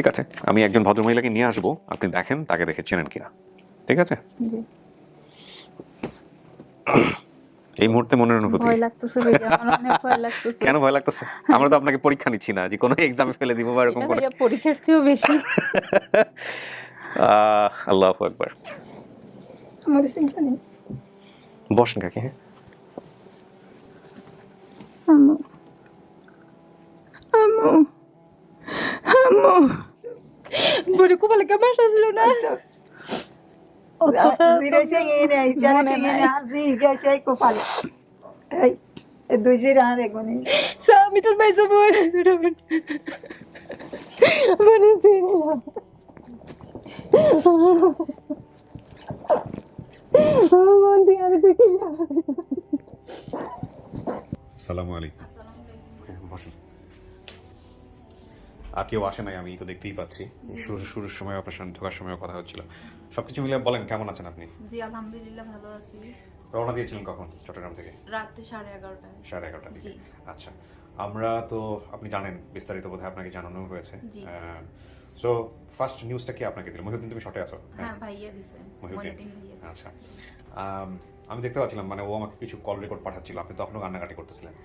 ঠিক আছে, আমি একজন ভদ্রমহিলাকে নিয়ে আসবো, আপনি দেখেন তাকে দেখে চেনেন কিনা। ঠিক আছে? জি। এই মুহূর্তে মনের অনুভূতি ভয় লাগতেছে ভাইয়া, আমার অনেক ভয় লাগতেছে। কেন ভয় লাগতেছে? আমরা তো আপনাকে পরীক্ষা নিচ্ছি না যে কোনো এক্সামে ফেলে দিব বা এরকম এটা করে। ভাইয়া পরীক্ষার চেয়েও বেশি। আল্লাহু আকবার। আমার চিন্তা নেই। বসেন কাকি। হ্যাঁ, আম্মু আম্মু আম্মু বড় কোপালে কেমন আসছিল না? অতটা Zira singin ay, dara মনে singin নাই। na ziga say ko pal. Ay, দুই জিরা রে গনি। আমি তোর ভাই যাবো সেটা মনে ছিল। মন দিয়ে আর দেখি না। আসসালামু আলাইকুম। হ্যাঁ, বসেন। আর কেউ আসে নাই, আমি তো দেখতেই পাচ্ছি। শুরুর সময় অপারেশন ঢোকার সময় কথা হচ্ছিল। সবকিছু মিলে বলেন কেমন আছেন আপনি? জি আলহামদুলিল্লাহ ভালো আছি। রওনা দিয়েছিলেন কখন চট্টগ্রাম থেকে? রাতে 11:30টায়। 11:30টার দিকে। জি। আচ্ছা, আমরা তো আপনি জানেন বিস্তারিত বোধহয় আপনাকে জানানো হয়েছে। জি। সো ফার্স্ট নিউজটা কি আপনাকে দিল? মহিউদ্দিন, তুমি শর্টে আছো? হ্যাঁ ভাইয়া দিছে। মহিউদ্দিন। মনিটরিং ভাইয়া দিছে। আচ্ছা, আমি দেখতে পাচ্ছিলাম মানে ও আমাকে কিছু কল রেকর্ড পাঠাচ্ছিল, আপনি তখনও কান্নাকাটি করতেছিলেন।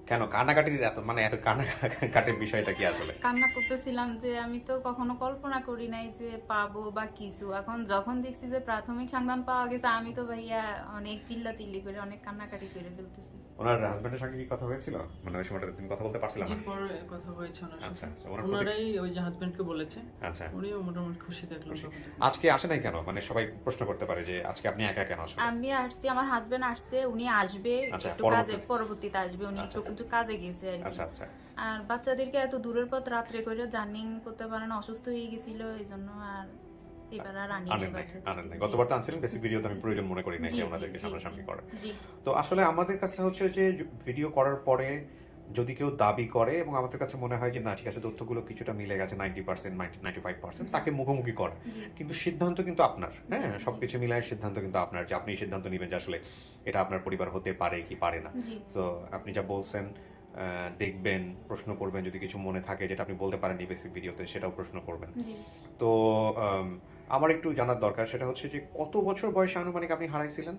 কেন কান্নাকাটির এত কান্নাকাটির বিষয়টা কি আসলে? কান্না করতেছিলাম যে আমি তো কখনো কল্পনা করি নাই যে পাবো বা কিছু। এখন যখন দেখছি যে প্রাথমিক সন্ধান পাওয়া গেছে, আমি তো ভাইয়া অনেক চিল্লাচিল্লি করে অনেক কান্নাকাটি করে ফেলতেছি। ওনার হাজবেন্ডের সঙ্গে কি কথা হয়েছিল? মানে ওই সময়টাতে তুমি কথা বলতে পারছিলাম জি, না? পরে কথা হয়েছে ওনার সাথে। আচ্ছা, ওনার প্রতি- ওনারাই ওই যে হাজবেন্ডকে বলেছে। আচ্ছা, উনিও মোটামুটি খুশি দেখলাম তখন। আজকে আসে নাই কেন? মানে সবাই প্রশ্ন করতে পারে যে আজকে আপনি একা কেন আসলে? আমি আসছি, আমার হাজবেন্ড আসছে, উনি আসবে আচ্ছা, একটু কাজে, পরবর্তীতে আসবে। উনি একটু কিছু কাজে গেছে আর কি। আচ্ছা আচ্ছা, আর বাচ্চাদেরকে এত দূরের পথ রাত্রে করে জার্নিং করতে পারে না, অসুস্থ হয়ে গেছিল, এই জন্য আর এবার আর আনি আনেন নাই, আনেন নাই। গতবার তো আনছিলেন, বেসিক ভিডিও তো আমি প্রয়োজন মনে করি নাই যে ওনাদেরকে সামনাসামনি করা। জি। তো আসলে আমাদের কাছে হচ্ছে যে ভিডিও করার পরে যদি কেউ দাবি করে এবং আমাদের কাছে মনে হয় যে না ঠিক আছে তথ্যগুলো কিছুটা মিলে গেছে 90%, 95%, তাকে মুখোমুখি করে। কিন্তু সিদ্ধান্ত কিন্তু আপনার। হ্যাঁ, সবকিছু মিলায় সিদ্ধান্ত কিন্তু আপনার, যে আপনি সিদ্ধান্ত নেবেন যে আসলে এটা আপনার পরিবার হতে পারে কি পারে না। তো আপনি যা বলছেন, দেখবেন, প্রশ্ন করবেন, যদি কিছু মনে থাকে যেটা আপনি বলতে পারেননি বেসিক ভিডিওতে সেটাও প্রশ্ন করবেন। তো আমার একটু জানার দরকার, সেটা হচ্ছে যে কত বছর বয়সে আনুমানিক আপনি হারাইছিলেন?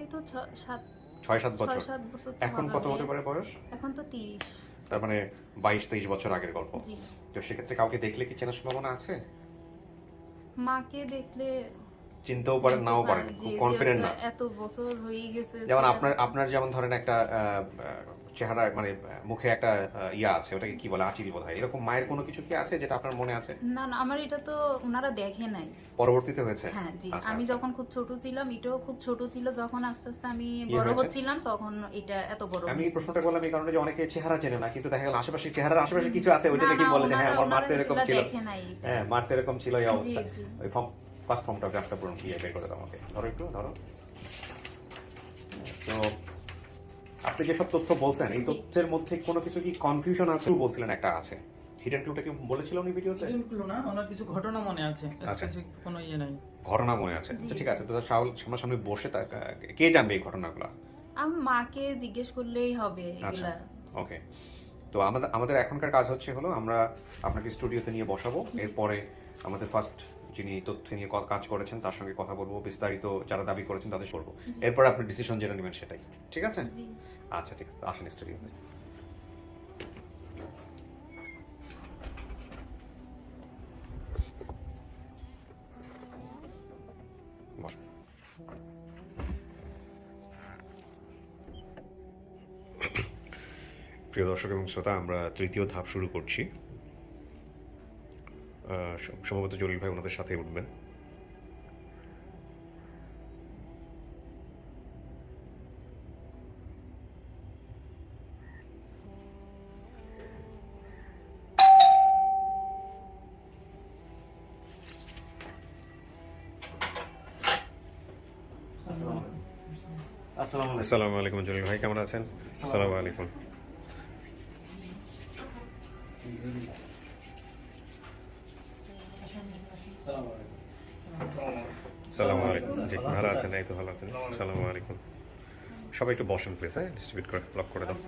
এই তো 6-7 বছর। 6-7 বছর। এখন কত হতে পারে বয়স? এখন তো 30। তার মানে 22-23 বছর আগের গল্প। জি। তো সেক্ষেত্রে কাউকে দেখলে কি চেনার সম্ভাবনা আছে? মাকে দেখলে চিনতেও পারেন, নাও পারেন, খুব কনফিডেন্ট না। এত বছর হয়ে গেছে। যেমন আপনার যেমন ধরেন একটা চেহারা, মানে মুখে একটা ইয়া আছে, ওটাকে কি বলে, আঁচিল বোধহয়, এরকম মায়ের কোনো কিছু কি আছে যেটা আপনার মনে আছে? না না, আমার এটা তো ওনারা দেখে নাই। পরবর্তীতে হয়েছে? হ্যাঁ জি। আচ্ছা, আমি আচ্ছা। যখন খুব ছোট ছিলাম, এটাও খুব ছোট ছিল, যখন আস্তে আস্তে আমি বড় হয়েছে? হচ্ছিলাম তখন এটা এত বড় আমি এই হয়েছে। প্রশ্নটা করলাম এই কারণে যে অনেকে চেহারা চেনে না, কিন্তু দেখা গেল আশেপাশে চেহারার আশেপাশে কিছু আছে, ওইটা না, দেখি না, বলে যে হ্যাঁ আমার মার তো ওনারা এরকম এগুলা ছিল। দেখে নাই এটা। হ্যাঁ, মার তো এরকম ছিল, এই অবস্থা। জি। ওই ফার্স্ট ফর্মটা গ্রাফটা পূরণ কি বের করে দাও আমাকে, ধরো একটু ধরো। তো আপনি যেসব তথ্য বলছেন, এই তথ্যের মধ্যে কোনো কিছু কি কনফিউশন আছে? বলছিলেন একটা আছে, হিডেন ক্লুটা কি বলেছিল উনি ভিডিওতে? এগুলো না, ওনার কিছু ঘটনা মনে আছে, আচ্ছা। স্পেসিফিক কোনো ইয়ে নাই। ঘটনা মনে আছে? আচ্ছা, ঠিক আছে। তো সামনাসামনি বসে কে জানবে এই ঘটনাগুলো? আমি মাকে জিজ্ঞেস করলেই হবে আচ্ছা, এগুলা। ওকে। তো আমাদের এখনকার কাজ হচ্ছে হলো আমরা আপনাকে স্টুডিওতে নিয়ে বসাবো, এরপরে আমাদের ফার্স্ট যিনি তথ্য নিয়ে কাজ করেছেন তার সঙ্গে কথা বলবো, বিস্তারিত যারা দাবি করেছেন তাদের করবো, এরপর আপনি ডিসিশন যেটা নেবেন সেটাই। ঠিক আছে? জি। আচ্ছা, ঠিক আছে, আসেন স্টুডিওতে। বসুন। প্রিয় দর্শক এবং শ্রোতা, আমরা তৃতীয় ধাপ শুরু করছি। সম্ভবত জলিল ভাই ওনাদের সাথে উঠবেন। আসসালামু আলাইকুম জলিল ভাই, কেমন আছেন? আসসালামু আলাইকুম। আসসালামু আলাইকুম। জি, ভালো আছেন? এই তো ভালো আছেন। আসসালামু আলাইকুম। সবাই একটু বসেন প্লিজ। হ্যাঁ, ডিস্ট্রিবিউট করে ব্লক করে দাও।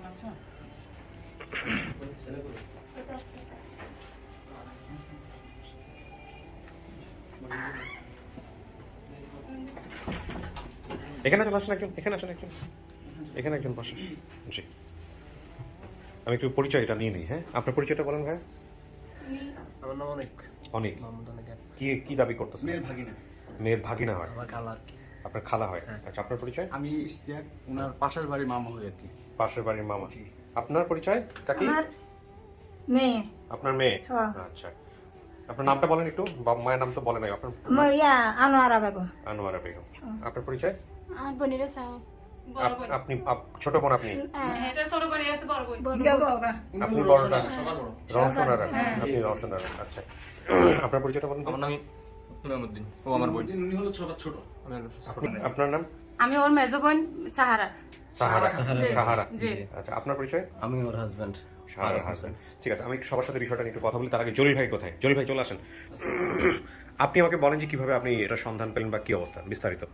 এখানে চলে আসেন একজন, এখানে আসেন একজন, এখানে একজন বসেন। জি, আমি একটু পরিচয়টা নিয়ে নিই। হ্যাঁ, আপনার পরিচয়টা বলেন ভাই। আমার নাম অনেক অনেক। মোহাম্মদ অনেক। কি কি দাবি করতেছেন? মেয়ের ভাগিনা, মেয়ের ভাগিনা হয়, আমার খালা আর কি। আপনার খালা হয়। আচ্ছা, আপনার পরিচয়? আমি ইশতিয়াক, ওনার পাশের বাড়ির মামা হই আর কি। পাশের বাড়ির মামা। আপনার পরিচয় কাকি? আমার মেয়ে আপনার মেয়ে। হ্যাঁ। আচ্ছা, আপনার নামটা বলেন একটু। বাবা মায়ের নাম তো বলেন নাই। আপনার ইয়া আনোয়ারা বেগম। আনোয়ারা বেগম। আপনার পরিচয়? আর বোনেরা সাহ আপনি ছোট বোন আপনি? এটা ছোট করে আছে বড় বোন। আপনি বড়টা? রওশনারা। আপনি রওশনারা। আচ্ছা, আপনার পরিচয়টা বলেন তো? আমার নাম ইমামউদ্দিন। ও আমার বোন। উনি হলো সবার ছোট। আপনার নাম? আমি ওর মেজো বোন সাহারা। সাহারা। জি। সাহারা। জি। আচ্ছা, আপনার পরিচয়? আমি ওর হাজবেন্ড। সাহারা হাসান। ঠিক আছে, আমি একটু সবার সাথে বিষয়টা নিয়ে একটু কথা বলি। তার আগে জলিল ভাই কোথায়? জলিল ভাই চলে আসেন। আপনি আমাকে বলেন যে কিভাবে আপনি এটা সন্ধান পেলেন বা কি অবস্থা, বিস্তারিত।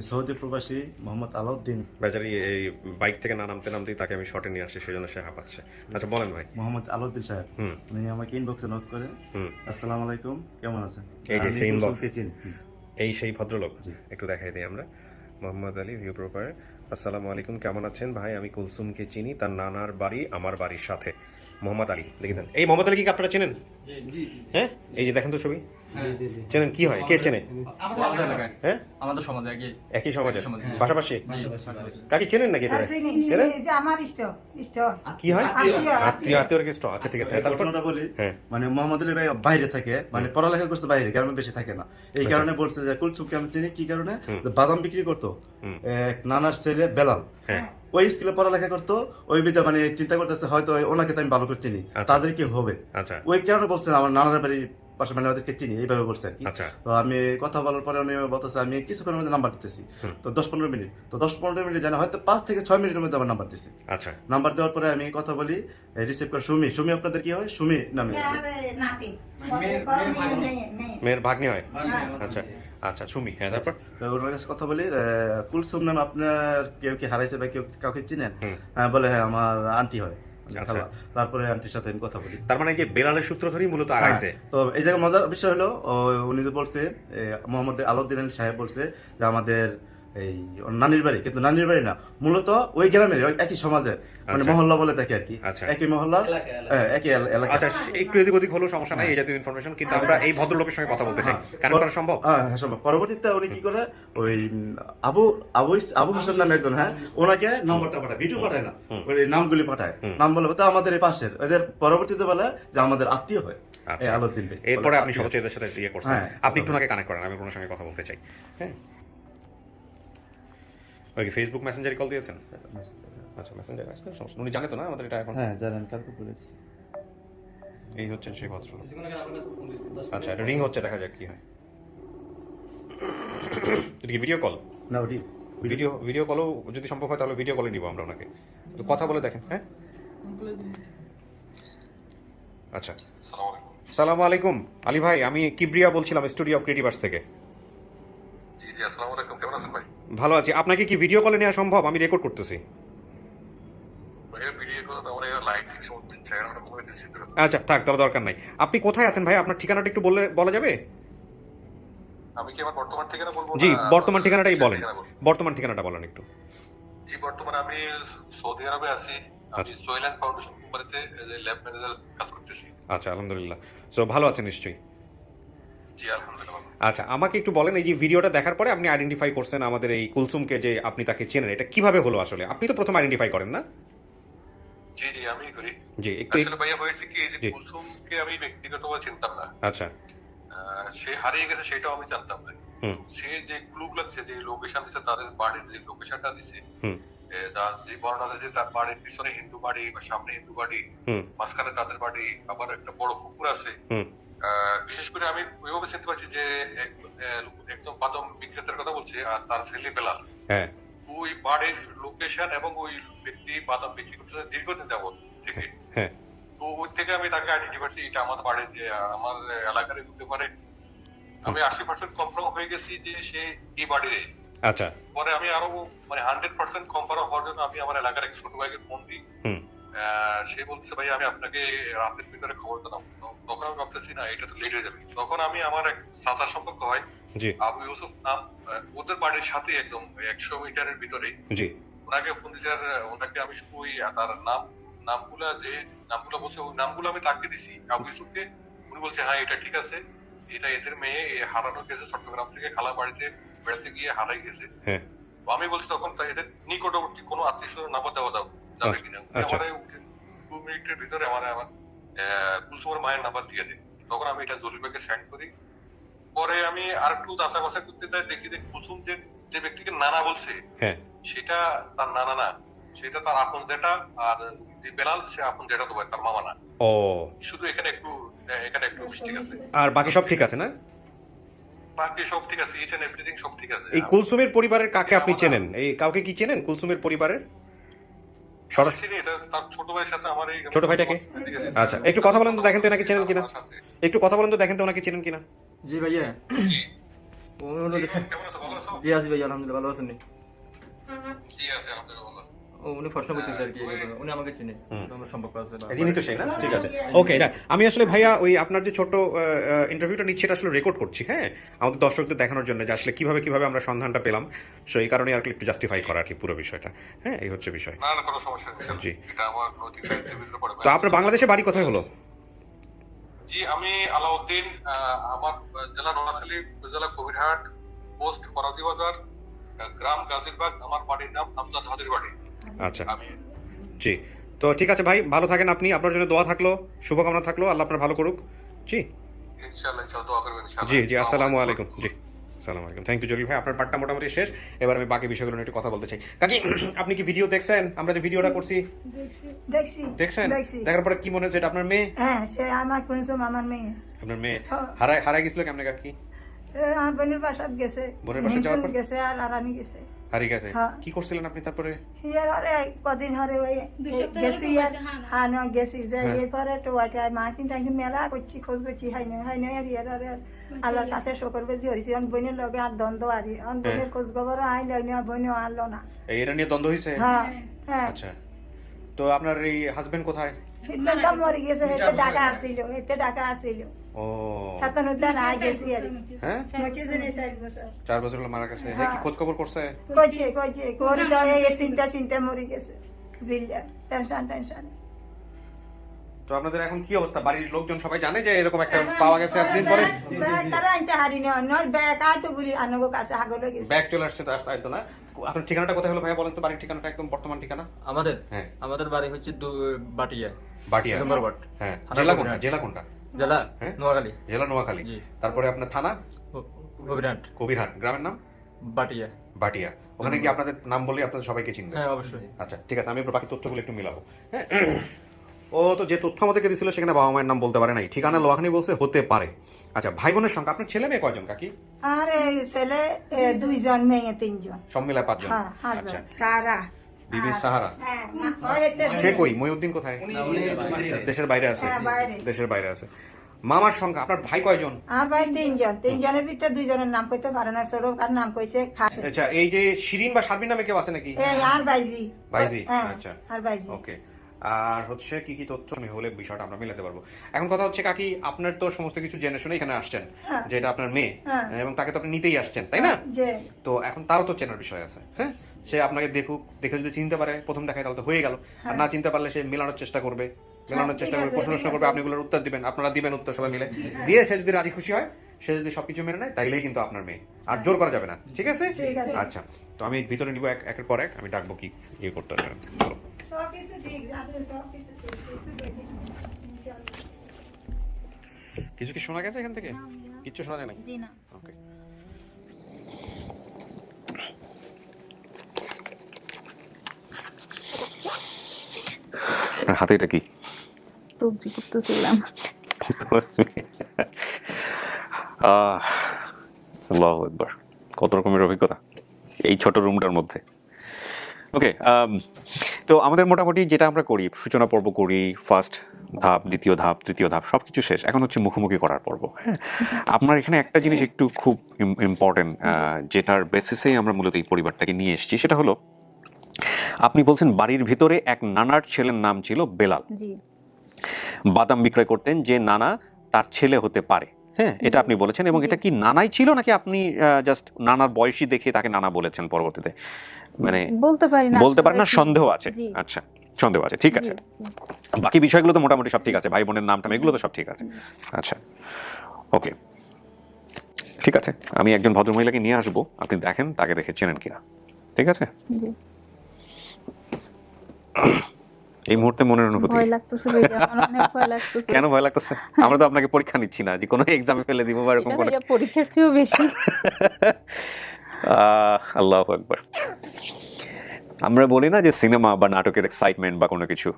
সৌদি প্রবাসী মোহাম্মদ আলাউদ্দিন। বেচারি এই বাইক থেকে না নামতে নামতেই তাকে আমি শর্টে নিয়ে আসছি, সেই জন্য সে হাঁপাচ্ছে। আচ্ছা, বলেন ভাই। মোহাম্মদ আলাউদ্দিন সাহেব হুম। উনি আমাকে ইনবক্সে নক করে হুম। আসসালামু আলাইকুম, কেমন আছেন? এই যে আমি সেই inbox। কুলসুমকে চিনি। এই সেই ভদ্রলোক। একটু দেখাই দিই আমরা। Mohammad Ali, view profile. আসসালামু আলাইকুম, কেমন আছেন ভাই? আমি কুলসুমকে চিনি, তার নানার বাড়ি আমার বাড়ির সাথে। মোহাম্মদ আলী, দেখে দেন। এই মোহাম্মদ আলী কি আপনারা চেনেন? হ্যাঁ, এই যে দেখেন তো ছবি। চেনেন? কি হয়, কে চেনে? আমাদের এলাকায়, হ্যাঁ, আমাদের সমাজে একই সমাজে, সমাজে। পাশাপাশি। কাকি চেনেন নাকি এটা? চেনেন? যে আমার ইষ্ট কি হয়? আত্মীয়, আত্মীয়, আত্মীয় অর্কেস্ট্র। আচ্ছা, ঠিক আছে। তারপর? ঘটনাটা বলি, হ্যাঁ। মানে মোহাম্মদ আলী ভাই বাইরে থাকে, মানে পড়ালেখা করছে বাইরে, গ্রামে বেশি থাকে না। এই কারণে বলছে যে কুলসুমকে আমি চিনি। কি কারণে? বাদাম বিক্রি করতো এক নানার ছেলে বেলাল। হ্যাঁ। ওই স্কুলে পড়ালেখা করতো, ওই বিদ্যা মানে চিন্তা করতেছে হয়তো ওনাকে তো আমি ভালো করে চিনি, আচ্ছা। তাদের কি হবে। আচ্ছা। ওই কারণে বলছেন আমার নানার বাড়ির পাশে, মানে ওদেরকে চিনি, এইভাবে বলছে আর কি। আচ্ছা। তো আমি কথা বলার পরে উনি বলতেছে আমি কিছুক্ষণের মধ্যে নাম্বার দিতেছি। তো 10-15 মিনিট, তো 10-15 মিনিট জানা হয়তো 5 থেকে 6 মিনিটের মধ্যে আমার নাম্বার দিছি। আচ্ছা। নাম্বার দেওয়ার পরে আমি কথা বলি, রিসিভ করে সুমি। সুমি আপনাদের কি হয়? সুমি নামে। নাতি মেয়ের ভাগ্নি হয়। আচ্ছা আচ্ছা, সুমি। হ্যাঁ, তারপর? তো ওনার কাছে কথা বলি, কুলসুম নাম আপনার কেউ কি হারাইছে বা কেউ কাউকে চিনেন? হ্যাঁ, বলে হ্যাঁ আমার আন্টি হয়, মানে আচ্ছা। খালা। তারপরে আন্টির সাথে আমি কথা বলি। তার মানে এই যে বেলালের সূত্র ধরেই মূলত আগাইছে। হ্যাঁ, তো এই জায়গায় মজার বিষয় হলো, উনি যে বলছে মোহাম্মদ আলাউদ্দিন আলী সাহেব বলছে যে আমাদের এই ওর নানির বাড়ি, কিন্তু নানির বাড়ি না, মূলত ওই গ্রামের ওই একই সমাজের, মানে আচ্ছা। মহল্লা বলে থাকে আর কি। আচ্ছা। একই মহল্লা, একই এলাকা। আচ্ছা, একটু এদিক ওদিক হলেও সমস্যা নাই, এই জাতীয় ইনফরমেশন। কিন্তু আমরা এই ভদ্রলোকের সঙ্গে কথা বলতে চাই। কেন করা সম্ভব? হ্যাঁ, সম্ভব। পরবর্তীতে উনি কি করে, ওই আবু আবু আবু হোসেন নামে একজন, হ্যাঁ, ওনাকে নম্বরটা পাঠায়, ভিডিও পাঠায় না, ওই নামগুলি পাঠায়। নাম বলে তো আমাদের এই পাশের, এদের পরবর্তীতে বলে যে আমাদের আত্মীয় হয়। আচ্ছা। আলাউদ্দিন ভাই এরপরে বলে আপনি আত্মীয়। সহজে এদের সাথে ইয়ে করছেন। হ্যাঁ। আপনি একটু ওনাকে কানেক্ট করেন, আমি ওনার সঙ্গে কথা বলতে চাই। হ্যাঁ, ওকে ফেসবুক মেসেঞ্জারে কল দিয়েছেন? আচ্ছা, মেসেঞ্জারে আসলে সমস্যা। উনি জানে তো না আমাদের এটা এখন? হ্যাঁ, জানেন, কালকে বলেছি। এই হচ্ছেন সেই ভদ্রলোক। আচ্ছা, এটা রিং হচ্ছে, দেখা যাক কি হয়। এটা কি ভিডিও কল? না, ওটি ভিডিও কলও যদি সম্ভব হয় তাহলে ভিডিও কলে নিব আমরা ওনাকে। তো কথা বলে দেখেন। হ্যাঁ, আচ্ছা। সালামু আলাইকুম আলী ভাই, আমি কিবরিয়া বলছিলাম, স্টুডিও অফ ক্রিয়েটিভার্স থেকে। জি জি, আসসালামু আলাইকুম, কেমন আছেন ভাই? ভালো আছি। আপনাকে কি ভিডিও কলে নেওয়া সম্ভব? আমি রেকর্ড করতেছি। ভাইয়া ভিডিও করে তো আমার লাইট ঠিক সময় চেহারাটা কমে দিচ্ছি তো। আচ্ছা, থাক, তাহলে দরকার নাই। আপনি কোথায় আছেন ভাই? আপনার ঠিকানাটা একটু বলা যাবে? আমি কি আমার বর্তমান ঠিকানা বলবো? জি, না বর্তমান ঠিকানাটাই সেই বলেন। ঠিকানা বলবো? বর্তমান ঠিকানাটা বলেন একটু। জি, বর্তমানে আমি সৌদি আরবে আছি। আমি আচ্ছা। সোয়েল্যান্ড ফাউন্ডেশন কোম্পানিতে ল্যাব ম্যানেজার কাজ করতেছি। আচ্ছা, আলহামদুলিল্লাহ। সো ভালো আছেন নিশ্চয়ই? জি, আলহামদুলিল্লাহ ভালো। আচ্ছা, আমাকে একটু বলেন, এই যে ভিডিওটা দেখার পরে আপনি আইডেন্টিফাই করছেন আমাদের এই কুলসুমকে, যে আপনি তাকে চেনেন, এটা কিভাবে হলো আসলে? আপনি তো প্রথম আইডেন্টিফাই করেন না? জি জি, আমি করি। জি, একটু। আসলে ভাইয়া হয়েছে কি, এই যে জি। কুলসুমকে আমি ব্যক্তিগতভাবে চিনতাম না। আচ্ছা। সে হারিয়ে গেছে সেটাও আমি জানতাম না। হুম। সে যে ক্লুগুলো দিচ্ছে, যে লোকেশন দিচ্ছে, তাদের বাড়ির যে লোকেশনটা দিচ্ছে, হুম। যে বর্ণনা দিচ্ছে, তার বাড়ির পিছনে হিন্দু বাড়ি বা সামনে হিন্দু বাড়ি, হুম। মাঝখানে তাদের বাড়ি, আবার একটা বড় পুকুর আছে। হুম। বিশেষ করে আমি ওইভাবে চিনতে পারছি যে একদম বাদাম বিক্রেতার কথা বলছে, আর তার ছেলে বেলাল। হ্যাঁ। ওই বাড়ির লোকেশন এবং ওই ব্যক্তি বাদাম বিক্রি করতেছে দীর্ঘদিন যাবত থেকে। হ্যাঁ। তো ওই থেকে আমি তাকে আইডেন্টিফাই করছি, এটা আমার বাড়ির, যে আমার এলাকার হতে পারে। আমি 80% কনফার্ম হয়ে গেছি যে সে এই বাড়ির। আচ্ছা। পরে আমি আরো মানে 100% কনফার্ম হওয়ার জন্য আমি আমার এলাকার এক ছোট ভাইকে ফোন দিই। হুম। সে বলছে ভাই আমি আপনাকে রাতের ভিতরে খবর দিলাম। তখন আমি ভাবতেছি না, এটা তো লেট হয়ে যাবে। তখন আমি আমার এক চাচার সম্পর্ক হয়, জি আবু ইউসুফ নাম, ওদের বাড়ির সাথে একদম 100 মিটারের ভিতরে। জি ওনাকে ফোন দিয়েছি, আর ওনাকে আমি ওই তার নামগুলো বলছে, ওই নামগুলো আমি তাকে দিছি আবু ইউসুফকে। উনি বলছে হ্যাঁ এটা ঠিক আছে, এটা এদের মেয়ে হারানো গেছে, চট্টগ্রাম থেকে খালা বাড়িতে বেড়াতে গিয়ে হারাই গেছে। হ্যাঁ তো আমি বলছি তখন এদের নিকটবর্তী কোনো আত্মীয় স্বজন নাম্বার দেওয়া যাবে কিনা। আচ্ছা। আমার 2 মিনিটের ভিতরে আমার কুলসুমের মায়ের নাম্বার দিয়ে দিন। তখন আমি এটা জলিবাকে সেন্ড করি। পরে আমি আর একটু যাচাই বাছাই করতে চাই, দেখি কুলসুম যে ব্যক্তিকে নানা বলছে হ্যাঁ সেটা তার নানা না, সেটা তার আপন জেঠা। আর যে বেলাল সে আপন জেঠা তো ভাই, তার মামা না। ও শুধু এখানে একটু মিস্টেক আছে, আর বাকি সব ঠিক আছে না? বাকি সব ঠিক আছে, ইচ এন্ড এভরিথিং সব ঠিক আছে। এই কুলসুমের পরিবারের কাকে আপনি চেনেন? এই কাউকে কি চেনেন কুলসুমের পরিবারের? সরাসরি চিনি, এটা তার ছোট ভাইয়ের সাথে আমার এই ছোট ভাইটাকে? আচ্ছা, একটু কথা বলেন তো, দেখেন তো এনাকে চেনেন কিনা। একটু কথা বলেন তো, দেখেন তো ওনাকে চেনেন কিনা। জি ভাইয়া, জি কেমন আছো, ভালো আছো? জি আছি ভাইয়া, আলহামদুলিল্লাহ, ভালো আছেন? জি আছে আলহামদুলিল্লাহ, ভালো আছি। উনি প্রশ্ন করতেছে আর কি, উনি আমাকে চিনে, আমার সম্পর্ক আছে। যিনি তো সেই না, ঠিক আছে, ওকে। এটা আমি আসলে ভাইয়া ওই আপনার যে ছোট ইন্টারভিউটা নিচ্ছি এটা আসলে রেকর্ড করছি, হ্যাঁ, আমাদের দর্শকদের দেখানোর জন্য যে আসলে কিভাবে আমরা সন্ধানটা পেলাম। সো এই কারণে আর কি একটু জাস্টিফাই করা আর কি পুরো বিষয়টা, হ্যাঁ, এই হচ্ছে বিষয়। না কোনো সমস্যা নেই, জি। এটা আমার নৈতিক দায়িত্বের ভিতরে পড়ে। তো আপনার বাংলাদেশে বাড়ি কোথায় হলো? জি আমি আলাউদ্দিন, আমার জেলা নোয়াখালী, উপজেলা কবিরহাট, পোস্ট ফরাজি বাজার, গ্রাম গাজীরবাগ, আমার বাড়ির নাম আমজাদ হাজির বাড়ি। আচ্ছা আমি জি, তো ঠিক আছে ভাই, ভালো থাকেন আপনি, আপনার জন্য দোয়া থাকলো, শুভকামনা থাকলো, আল্লাহ আপনার ভালো করুক। জি ইনশাআল্লাহ দোয়া করবেন ইনশাআল্লাহ। জি জি, আসসালামু আলাইকুম। জি আসসালামু আলাইকুম, থ্যাংক ইউ জলিল ভাই, আপনার পার্টটা মোটামুটি শেষ। এবার আমি বাকি বিষয়গুলো নিয়ে একটু কথা বলতে চাই। কাকি, আপনি কি ভিডিও দেখছেন? আমরা যে ভিডিওটা করছি দেখছি দেখছেন? দেখছি। দেখার পরে কি মনে হচ্ছে? এটা আপনার মেয়ে? হ্যাঁ, সে আমার কুলসুম আমার মেয়ে। আপনার মেয়ে হ্যাঁ। হারাই গেছিল কেমনে কাকি? আমার বোনের বাসাত গেছে, বোনের বাসায় যাওয়ার পর? গেছে আর আরানি গেছে। হারিয়ে গেছে? হ্যাঁ। কি করছিলেন আপনি তারপরে? ইয়ার আরে কদিন হরে ওই গেছি আর হ্যাঁ না গেছি যে এরপরে তো ওইটা মার্কিন টাইম মেলা করছি, খোঁজ করছি, হাই নয় আর ইয়ার আরে আল্লাহর কাছে শকর বেজি হইছি। আমার বোনের লগে আর দ্বন্দ্ব আরি, আমার বোনের খোঁজ খবর আইল না, বোনও আনলো না। এটা নিয়ে দ্বন্দ্ব হয়েছে? হ্যাঁ হ্যাঁ, আচ্ছা, তো আপনার এই হাজবেন্ড কোথায়? সিদ্ধান্ত মরে গেছে, হেতে ঢাকা আসিল ও হাতান উদ্যান আই গেছি আর হ্যাঁ, নচে জেনে 4 বছর 4 বছর হলো মারা গেছে। কি খোঁজ খবর করছে? কইছে কোন তো এই চিন্তা মরে গেছে, জিল্লা টেনশন। তো আপনাদের এখন কি অবস্থা? বাড়ির লোকজন সবাই জানে যে এরকম একটা পাওয়া গেছে একদিন পরে? তারা আনতে হারি নয় ব্যাগ আয় তো বুড়ি আনগো কাছে আগলে গেছে। ব্যাগ চলে আসছে, তো আসতো না। আপনার ঠিকানাটা কোথায় হলো ভাইয়া, বলেন তো বাড়ির ঠিকানাটা, একদম বর্তমান ঠিকানা। হ্যাঁ, আমাদের বাড়ি হচ্ছে বাটিয়া, বাটিয়া নম্বর ওয়ার্ড। হ্যাঁ, জেলা কোনটা? জেলা হ্যাঁ? নোয়াখালী। জেলা নোয়াখালী। জি। তারপরে আপনার থানা? কবিরহাট। কবিরহাট। গ্রামের নাম? বাটিয়া। বাটিয়া। ওখানে কি আপনাদের নাম বললে আপনাদের সবাইকে চিনবে? হ্যাঁ অবশ্যই। আচ্ছা ঠিক আছে, আমি এবার বাকি তথ্যগুলো একটু মিলাবো। হ্যাঁ, ও তো যে তথ্য আমাদেরকে দিয়েছিল সেখানে বাবা মায়ের নাম বলতে পারে নাই, ঠিকানা লোহাখানি বলছে, হতে পারে। আচ্ছা, ভাই বোনের সংখ্যা, আপনার ছেলে মেয়ে কয়জন কাকি? আর ছেলে 2 জন, মেয়ে 3 জন। সব মিলায় 5 জন। হ্যাঁ, আচ্ছা, সারা বিবি সাহারা। হ্যাঁ, না হয়তে সে কই? মহিউদ্দিন কোথায়? দেশের বাইরে আছে। হ্যাঁ, বাইরে। দেশের বাইরে আছে। মামার সংখ্যা, আপনার ভাই কয়জন? আর ভাই 3 জন, 3 জনের ভিতরে 2 জনের নাম কইতে পারে না, সরব কার নাম কইছে খাসে। আচ্ছা, এই যে শিরিন বা শারমিন নামে কেউ আছে নাকি? এই আর বাইজি। বাইজি, হ্যাঁ, আচ্ছা আর বাইজি। ওকে। আর হচ্ছে কি তথ্য আমি হলে বিষয়টা আমরা মিলাতে পারবো। এখন কথা হচ্ছে কাকি, আপনার তো সমস্ত কিছু জেনে শুনে এখানে আসছেন, হ্যাঁ। যে এটা আপনার মেয়ে, হ্যাঁ। এবং তাকে তো আপনি নিতেই আসছেন, তাই না? যে তো এখন তারও তো চেনার বিষয় আছে, হ্যাঁ, সে আপনাকে দেখে যদি চিনতে পারে প্রথম দেখায় তাহলে তো হয়ে গেল। আর না চিনতে পারলে সে মেলানোর চেষ্টা করবে, প্রশ্ন করবে, আপনি এগুলোর উত্তর দিবেন, আপনারা দিবেন উত্তর সবাই মিলে দিয়ে। সে যদি রাজি খুশি হয়, সে যদি সবকিছু মেনে নেয়, তাইলেই কিন্তু আপনার মেয়ে, আর জোর করা যাবে না, ঠিক আছে? ঠিক আছে। আচ্ছা, তো আমি ভিতরে নিব একের পর এক, আমি ডাকবো কি ইয়ে করতে হবে। সব কিছু ঠিক আছে, সব কিছু ঠিক, কিছু দেখি ইনশাআল্লাহ। কিছু কি শোনা গেছে এখান থেকে? কিচ্ছু শোনা যায় না? জি না। ওকে। হাতে এটা কি? সবজি করতেছিলাম। আল্লাহু আকবার, কত রকমের অভিজ্ঞতা এই ছোট রুমটার মধ্যে। ওকে, তো আমাদের মোটামুটি যেটা আমরা করি, সূচনা পর্ব করি, ফার্স্ট ধাপ, দ্বিতীয় ধাপ, তৃতীয় ধাপ, সব কিছু শেষ, এখন হচ্ছে মুখোমুখি করার পর্ব। হ্যাঁ, আপনার এখানে একটা জিনিস একটু খুব ইম্পর্টেন্ট, যেটার বেসিসেই আমরা মূলত এই পরিবারটাকে নিয়ে এসেছি, সেটা হলো আপনি বলছেন বাড়ির ভিতরে এক নানার ছেলের নাম ছিল বেলাল, জি বাদাম বিক্রয় করতেন, যে নানা তার ছেলে হতে পারে। হ্যাঁ এটা আপনি বলেছেন, এবং এটা কি নানাই ছিল নাকি আপনি জাস্ট নানার বয়সী দেখে তাকে নানা বলেছেন পরবর্তীতে? মানে বলতে পারি না, বলতে পারেন না, আসলে কি- সন্দেহ আছে। জি। আচ্ছা, সন্দেহ আছে, ঠিক আছে। জি, জি। বাকি বিষয়গুলো তো মোটামুটি সব ঠিক আছে, ভাই বোনের নামটা এগুলো তো সব ঠিক আছে। আচ্ছা, ওকে, ঠিক আছে। আমি একজন ভদ্রমহিলাকে নিয়ে আসবো, আপনি দেখেন তাকে দেখে চেনেন কিনা, ঠিক আছে? জি। এই মুহূর্তে মনের অনুভূতি ভয় লাগতেছে ভাইয়া, আমার অনেক ভয় লাগতেছে। কেন ভয় লাগতেছে? আমরা তো আপনাকে পরীক্ষা নিচ্ছি না যে কোনো এক্সামে ফেলে দিব বা এরকম এটা কোনো। ভাইয়া পরীক্ষার চেয়েও বেশি। আল্লাহু আকবার। আমরা বলি না যে সিনেমা বা নাটকের এক্সাইটমেন্ট বা কোনো কিছু,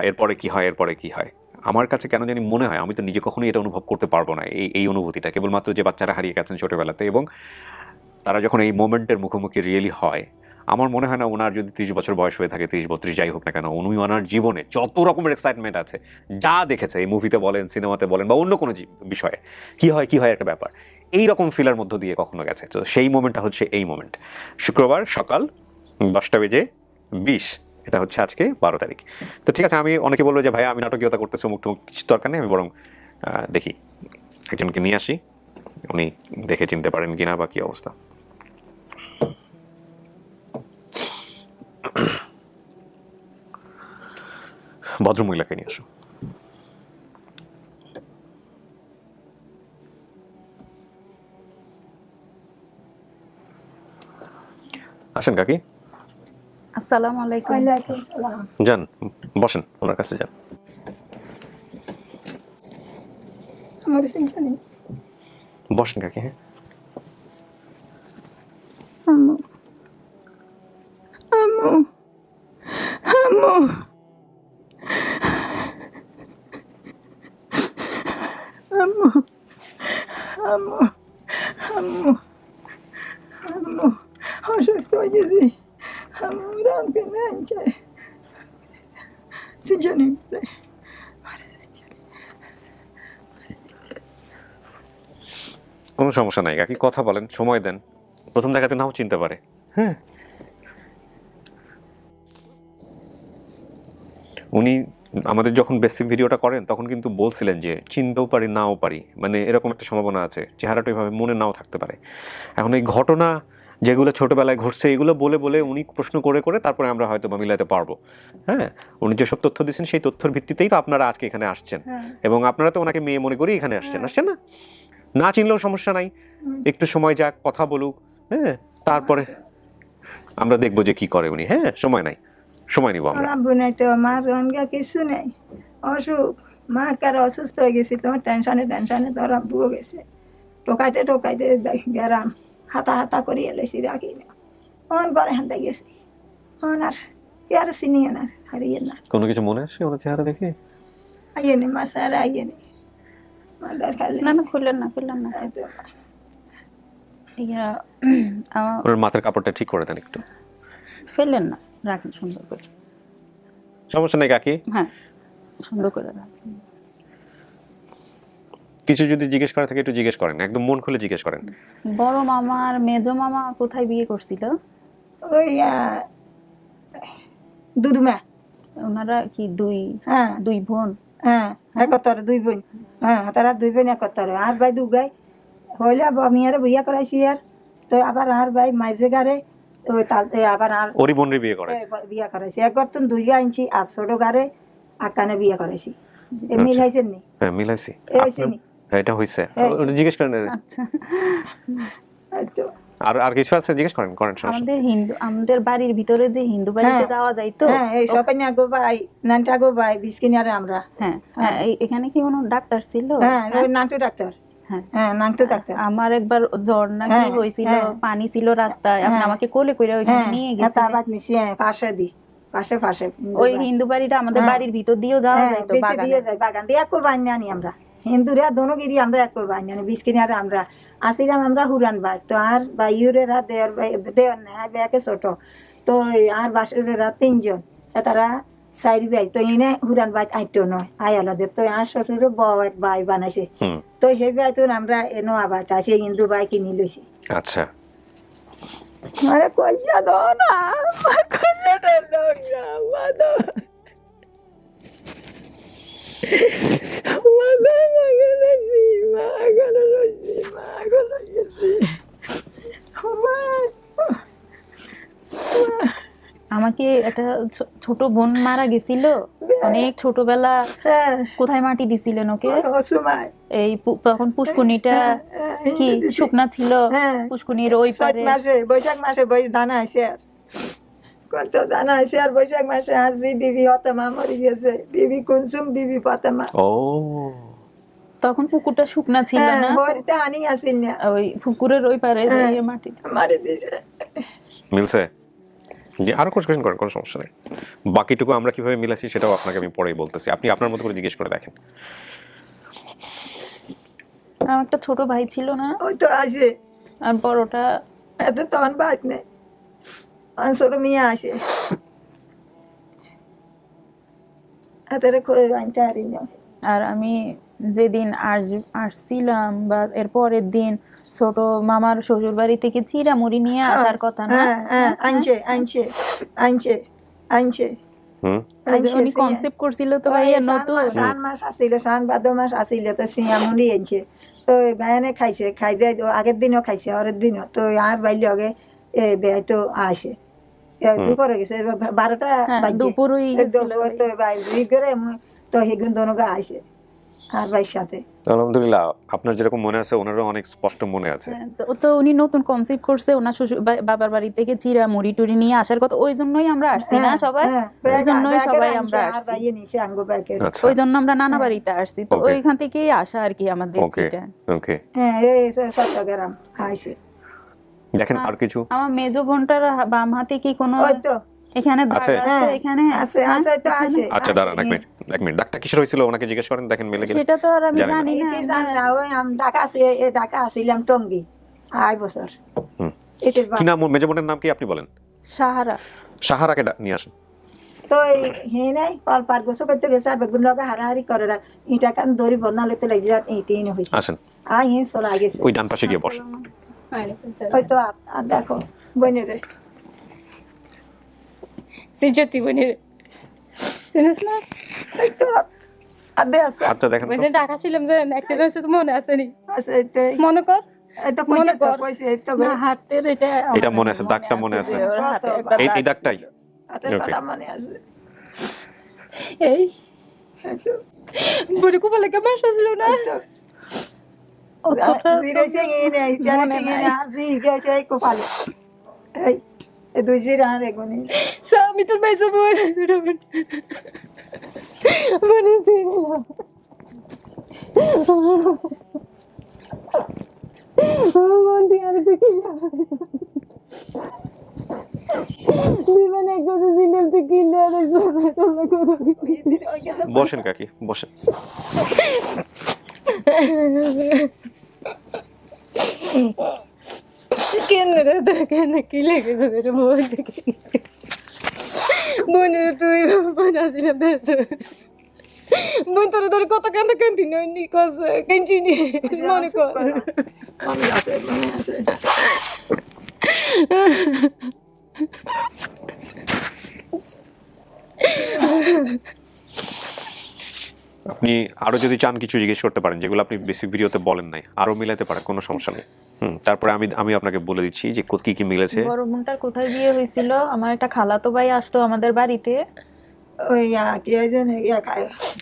এরপরে কি হয়, এরপরে কি হয়। আমার কাছে কেন জানি মনে হয়, আমি তো নিজে কখনোই এটা অনুভব করতে পারবো না, এই অনুভূতিটা কেবলমাত্র যে বাচ্চারা হারিয়ে গেছেন ছোটবেলাতে, এবং তারা যখন এই মোমেন্টের মুখোমুখি রিয়েলি হয়, আমার মনে হয় না ওনার যদি 30 বছর বয়স হয়ে থাকে, 30-32 যাই হোক না কেন, উনি ওনার জীবনে যত রকমের এক্সাইটমেন্ট আছে, যা দেখেছে এই মুভিতে বলেন, সিনেমাতে বলেন বা অন্য কোনো বিষয়ে, কি হয় একটা ব্যাপার, এই রকম ফিলার মধ্য দিয়ে কখনো গেছে। তো সেই মোমেন্টটা হচ্ছে এই মোমেন্ট। শুক্রবার সকাল 10:20, এটা হচ্ছে আজকে 12 তারিখ। তো ঠিক আছে, আমি অনেকে বলবো যে ভাইয়া আমি নাটকীয়তা করতেছি, মুখ টুমুক কিছু দরকার নেই, আমি বরং দেখি একজনকে নিয়ে আসি, উনি দেখে চিনতে পারেন কিনা বা কি অবস্থা। ভদ্রমহিলাকে নিয়ে আসো। আসেন কাকি। আসসালামু আলাইকুম। ওয়ালাইকুম সালাম। যান, বসেন, ওনার কাছে যান। আমার চিন্তা নেই। বসেন কাকি। হ্যাঁ, আম্মু আম্মু আম্মু আম্মু আম্মু আম্মু আম্মু অসুস্থ হয়ে গেছি। আম্মু রামকে নেন চাই সিজনি কোনো সমস্যা নাই কাকি, কথা বলেন, সময় দেন, প্রথম দেখাতে নাও চিনতে পারে। হ্যাঁ, উনি আমাদের যখন বেসিক ভিডিওটা করেন তখন কিন্তু বলছিলেন যে চিনতেও পারি নাও পারি, মানে এরকম একটা সম্ভাবনা আছে, চেহারাটা এভাবে মনে নাও থাকতে পারে। এখন এই ঘটনা যেগুলো ছোটবেলায় ঘটছে এগুলো বলে বলে উনি প্রশ্ন করে করে তারপরে আমরা হয়তো বা মিলাতে পারবো। হ্যাঁ, উনি যেসব তথ্য দিচ্ছেন সেই তথ্যের ভিত্তিতেই তো আপনারা আজকে এখানে আসছেন, এবং আপনারা তো ওনাকে মেয়ে মনে করি এখানে আসছেন না? না চিনলেও সমস্যা নাই, একটু সময় যাক, কথা বলুক, হ্যাঁ, তারপরে আমরা দেখবো যে কি করে উনি। হ্যাঁ, সময় নাই, সময় নিব আমরা। আব্বু নাই তো, আমার রনগা কিছু নেই, অসুখ, মা কার অসুস্থ হয়ে গেছি, তোমার টেনশনে তোর আব্বুও গেছে, টোকাইতে গেরাম হাতা হাতা করি এলেছি, রাখি না অন করে হাতে গেছি, অন আর আর চিনিয়ে না, হারিয়ে না, কোনো কিছু মনে আসে ওনার চেহারা দেখে? আইয়ে নি মা স্যার, আইয়ে নি মা দরকার না না, খুললেন না। ইয়া আমার ওনার মাথার কাপড়টা ঠিক করে দেন একটু। ফেললেন না, রাখেন সুন্দর করে। সমস্যা নেই কাকি, হ্যাঁ, সুন্দর করে রাখেন। কিছু যদি জিজ্ঞেস করা থাকে একটু জিজ্ঞেস করেন, একদম মন খুলে জিজ্ঞেস করেন। বড় মামা আর মেজো মামা কোথায় বিয়ে করছিল? ওই দুদুমা, ওনারা কি হ্যাঁ দুই বোন? হ্যাঁ একতর, দুই বোন, হ্যাঁ তারা দুই বোন একতর, আর ভাই দু গাই হইলে আমি আর বিয়া করাইছি, আর তো আবার আর ভাই মাইজে গারে ওই তাল আবার আর ওরি বোনরে বিয়ে করে? বিয়া করাইছি, একবার তো দুই আনছি, আর ছোট গারে আকানে বিয়া করাইছি। এ মিল হয়েছেন নি? হ্যাঁ, মিলাইছি। এই হয়েছে নি? হ্যাঁ, এটা হইছে, হ্যাঁ। ওটা জিজ্ঞেস করেন। আচ্ছা, এই তো আর কিছু আছে জিজ্ঞেস করেন সমস্যা নেই। আমাদের বাড়ির ভিতরে যে হিন্দু বাড়িতে হ্যাঁ। যাওয়া যায় তো, হ্যাঁ, এই সবাই না গো ভাই, নানটা গো ভাই, বিস্কিনি আর আমরা, হ্যাঁ হ্যাঁ, এখানে কি কোনো ডাক্তার ছিল? হ্যাঁ ওই নান্টু ডাক্তার, হ্যাঁ হ্যাঁ নান্টু ডাক্তার, আমার একবার জ্বর নাকি হ্যাঁ, হয়েছিল, হ্যাঁ। পানি ছিল রাস্তায়, আপনি হ্যাঁ। আমাকে কোলে কইরা ওইখানে হ্যাঁ নিয়ে হ্যাঁ, গেছে। তা আবার নিছি, হ্যাঁ পাশে দি, পাশে ওই হিন্দু বাড়িটা আমাদের হ্যাঁ। বাড়ির ভিতর দিয়েও যাওয়া হ্যাঁ, যায় তো, বেঁচে বাগানে। দিয়ে যায়, বাগান দিয়ে এক করবো আনি আমরা, হিন্দুরা দোনোগিরি আমরা এক করবো আনি, বিস্কিনি আর আমরা আসিলাম, আমরা হুরান ভাই তো, আর বাইরেরা দেওয়ার না ব্যাকে ছোট তো, আর বাসুরেরা 3 জন, তারা 4 ভাই তো, এনে হুরান ভাই 8 নয় আই আলাদা তো, আর শ্বশুরের বড় এক ভাই বানাইছে, হুম, তো সেই ভাই তো আমরা এনো আবার আছে হিন্দু ভাই কিনি লইছি। আচ্ছা, আরে কইছা দো না, কইছাটা লোক না মাদা মাদা মাগেছি, মা এখন আমাকে একটা ছোট বোন মারা গেছিল অনেক ছোটবেলা, হ্যাঁ কোথায় মাটি দিছিলেন ওকে? ওই সময় এই তখন পুষ্কুনিটা কি শুকনা ছিল, হ্যাঁ। পুষ্কুনির ওই চৈত পারে। মাসে বৈশাখ মাসে দানা আছে আর কত দানা আছে আর বৈশাখ মাসে হাজি বিবি ফাতেমা মরে গেছে, বিবি কুলসুম বিবি ফাতেমা। ও তখন পুকুরটা শুকনা ছিল হ্যাঁ না, হরিতে আনি আসিল না, ওই পুকুরের ওই পারে হ্যাঁ। যে মাটি। মারি দিয়েছে। মিলছে? জি, আরো কোশ্চেন করেন, কোনো সমস্যা নেই। বাকিটুকু আমরা কিভাবে মিলাচ্ছি সেটাও আপনাকে আমি পরেই বলতেছি, আপনি আপনার মতো করে জিজ্ঞেস করে দেখেন। আমার একটা ছোট ভাই ছিল না, ওই তো আছে, আর বড়টা এত তখন বাদ নেই, ছোট মেয়ে আসে হাতের করে আনতে পারি না। আর আমি যেদিন আসছিলাম বা এর পরের দিন ছোট মামার শ্বশুর বাড়ি থেকে চিরা মুড়ি নিয়ে আসার কথা না, হ্যাঁ হ্যাঁ আনছে আনছে আনছে আনছে হুম উনি কনসেপ্ট করছিল তো ভাইয়া নতুন। শান মাস আসিল, শান ভাদ্র মাস আসিল, তো সিঙ্গা মুড়ি আনছে, তো বেয়ানে খাইছে, খাই দেয় আগের দিনও খাইছে, পরের দিনও তো আর বাইলে আগে বেয় তো আসে দুপুরে গেছে 12টা বাজে, দুপুরই গেছিল দুপুর তো বাইরে করে তো হেগুন দনগা আসে আর ভাইয়ের সাথে। আলহামদুলিল্লাহ, আপনার যেরকম মনে আছে ওনারও অনেক স্পষ্ট মনে আছে। তো উনি নতুন কনসেপ্ট করছে, ওনার শ্বশুর বাবার বাড়ি থেকে চিরা মুড়ি টুড়ি নিয়ে আসার কথা, ওই জন্যই আমরা আসছি না সবাই, ওই জন্যই সবাই আমরা আসছি, আচ্ছা, ওই জন্য আমরা নানা বাড়িতে আসছি, তো Okay. ওইখান থেকেই আসা আর কি আমাদের ওকে চিটা। ওকে। হ্যাঁ এই চট্টগ্রাম আসে। দেখেন আর কিছু আমার মেজো বোনটার বাম হাতে কি কোনো ওই তো এখানে দাগ আছে? আছে, এখানে আছে আছে তো আছে। আচ্ছা দাঁড়ান এক মিনিট, ডাক্তার কিসের হয়েছিল ওনাকে জিজ্ঞেস করেন, দেখেন মিলে গেলে। সেটা তো আর আমি জানি না। জানি না। এতে জান না, ওই আমি ঢাকা আসিলাম টঙ্গি 8 বছর। হুম। এতে কি নাম ওর মেজো বোনের নাম কি আপনি বলেন? সাহারা। সাহারাকে নিয়ে আসেন। তো হে নাই কল পার গোসো করতে গেছে আর বেগুন লগা হারাহারি করে আর ইটা কান দড়ি বনালে তো লাগি এই তিন হইছে। আসেন, আই হে চলা গেছে। ওই ডান পাশে গিয়ে বসেন। হয়তো আর দেখো বইনেরে সিনচতি বনে সিনস না এই তো আদে আছে আচ্ছা দেখেন ওই তো। যে ঢাকা ছিলাম যে অ্যাক্সিডেন্ট হয়েছে তো মনে আছে নি? আছে তো মনে কর এই তো মনে কইছে তো কর। কইছে এই তো না, হাতের এটা এটা আমার মনে আছে, দাগটা মনে আছে। যে ওর হাতে একটা এই দাগ দাগটাই। হাতে Okay. পাতা মনে আছে। এই বড় কো বলে কেমন ছিল না অতটা জিরে সিঙ্গে নেই জানে মনে সিঙ্গে নাই। না জি গেছে এই কোপালে এই দুই জিরা আর এগোনি স্বামী তোর মেজো বোন সেটা বনে ছিল বোন দিয়ার দেখিলা জীবনে একবার দিনের দেখিলা বসেন কাকি, বসেন। কেন রে কেন কি লেগেছে রে বোন দেখে বোন রে তুই বোন আসিল দেশ বোন তোর তোর কত কান্দ কান্দি নি কস কেঞ্চিনি মনে কর মনে আছে মনে আছে আপনি আরো যদি চান কিছু জিজ্ঞেস করতে পারেন যেগুলো আপনি বেসিক ভিডিওতে বলেন নাই, আরো মিলাতে পারেন, কোনো সমস্যা নেই। তারপরে আমি আপনাকে বলে দিচ্ছি যে কি কি মিলেছে। বড় বোনটার কোথায় বিয়ে হয়েছিল, আমার একটা খালাতো ভাই আসতো আমাদের বাড়িতে, ওই কি যেন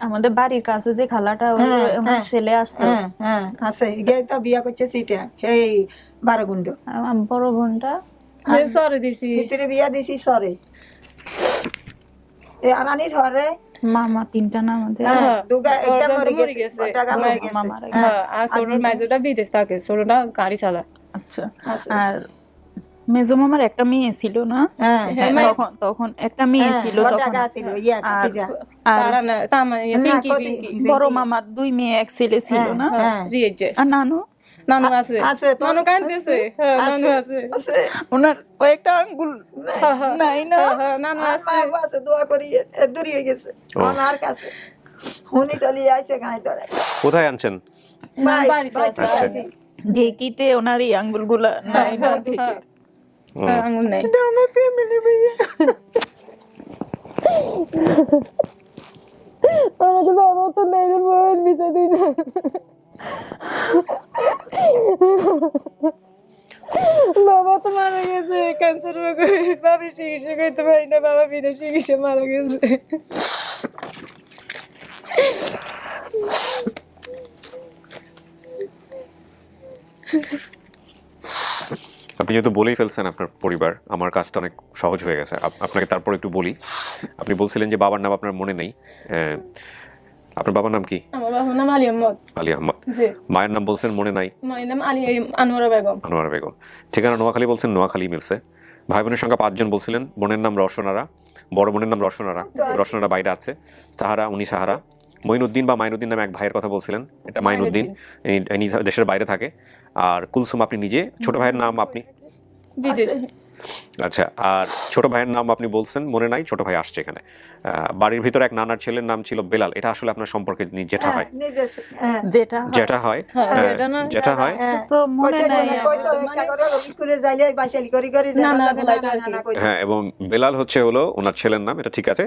আমাদের বাড়ির কাছে যে খালাটা ওর হ্যাঁ, আমার হ্যাঁ। ছেলে আসতো। হ্যাঁ হ্যাঁ আছে গে তো বিয়া করছে সিটা এই 12 গুন্ড আমার বড় বোনটা সরে দিছি ভিতরে বিয়া দিছি সরে এ আরানির ঘরে মামা তিনটা না আমাদের। হ্যাঁ দুগা একটা মরে মরে গেছে গেছে টাকা মরে গেছে মামার আগে। হ্যাঁ আর সোনার মাইজোটা বিদেশ থাকে সোনাটা গাড়ি চালা আচ্ছা, আছে। আর মেজো মামার একটা মেয়ে ছিল না, হ্যাঁ তখন একটা মেয়ে ছিল যখন। টাকা ছিল ইয়া আর কাটিজা আর তারা না তামা পিঙ্কি না, পিঙ্কি বড় মামার 2 মেয়ে 1 ছেলে ছিল না, হ্যাঁ রিয়েজে আর নানু নানু আছে আছে তো। নানু কাঁদতেছে হ্যাঁ নানু আছে আছে ওনার কয়েকটা আঙ্গুল নাই না। হ্যাঁ নানু আর আছে মা আছে দোয়া করি দূরে হয়ে গেছে ওনার কাছে হুনি চলি আইছে গায় ধরে কোথায় আনছেন? ভাই বাড়িতে বাচ্চা আছে। আছে ঢেকিতে ওনার এই আঙ্গুলগুলা নাই না ঢেকিতে। হ্যাঁ আঙুল নাই আমার ফ্যামিলি ভাইয়া আমাদের বাবা তো নেই রে বোন মিশে দিন বাবা তো মারা গেছে ক্যান্সার রোগ বাবা চিকিৎসা করতে পারি না, বাবা বিনা চিকিৎসা মারা গেছে। আপনি যেহেতু বলেই ফেলছেন আপনার পরিবার, আমার কাজটা অনেক সহজ হয়ে গেছে। আপনাকে তারপর একটু বলি। আপনি বলছিলেন যে বাবার নাম আপনার মনে নেই। আপনার বাবার নাম কি? আমার বাবার নাম আলী আহমদ। আলী আহমদ। জি। মায়ের নাম বলছেন মনে নাই? মায়ের নাম আনোয়ারা বেগম। আনোয়ারা বেগম। ঠিকানা নোয়াখালী বলছেন, নোয়াখালী মিলছে। ভাই বোনের সংখ্যা 5 জন বলছিলেন। বোনের নাম রসনারা, বড় বোনের নাম রসনারা, রসনারা বাইরে আছে। সাহারা, উনি সাহারা। মঈনুদ্দিন বা মাইনুদ্দিন নামে এক ভাইয়ের কথা বলছিলেন, এটা মাইনুদ্দিন, ইনি দেশের বাইরে থাকে। আর কুলসুম আপনি নিজে। ছোট ভাইয়ের নাম আপনি? বিদেশ। আচ্ছা, আর ছোট ভাইয়ের নাম আপনি বলছেন মনে নাই, ছোট ভাই আসছে এখানে। বাড়ির ভিতরে এক নানার ছেলের নাম ছিল বেলাল, এটা আসলে আপনার সম্পর্কে জেঠা হয়? যেটা যেটা হয়, যেটা হয়। তো মনে নাই। হ্যাঁ, এবং বেলাল হচ্ছে হলো ওনার ছেলের নাম, এটা ঠিক আছে।